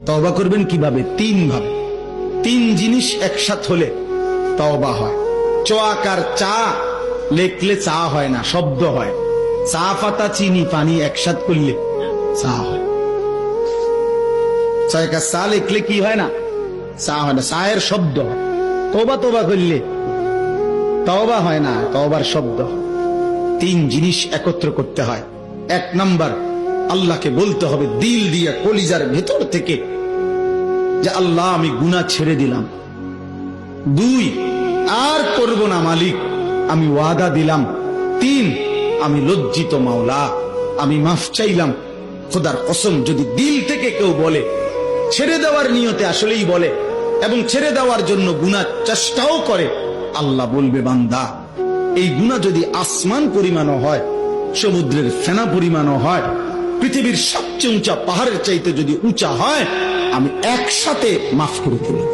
তওবা করবেন কিভাবে? তিন ভাবে। তিন জিনিস একসাথ হলে তওবা হয়। চোয়াকার চা লেখলে চা হয় না, শব্দ হয়। চা পাতা চিনি পানি একসাথ করলে চা হয়। চয়কা চা লেখলে কি হয় না? চা হয় না, চায়ের শব্দ হয়। তওবা তওবা করলে তওবা হয় না, তওবার শব্দ হয়। তিন জিনিস একত্র করতে হয়। এক নাম্বার, আল্লাহকে বলতে হবে দিল দিয়ে কলিজার ভেতর থেকে যে আল্লাহ আমি গুনাহ ছেড়ে দিলাম। দুই, আর করব না মালিক, আমি ওয়াদা দিলাম। তিন, আমি লজ্জিত মাওলা, আমি মাফ চাইলাম। খোদার কসম, যদি দিল থেকে কেউ বলে, ছেড়ে দেওয়ার নিয়তে আসলেই বলে এবং ছেড়ে দেওয়ার জন্য গুনাহ চেষ্টাও করে, আল্লাহ বলবে বান্দা এই গুনাহ যদি আসমান পরিমাণও হয়, সমুদ্রের ফেনা পরিমাণও হয়, পৃথিবীর সবচেয়ে উঁচা পাহাড়ের চাইতে যদি উঁচা হয়, আমি একসাথে মাফ করে দিলাম।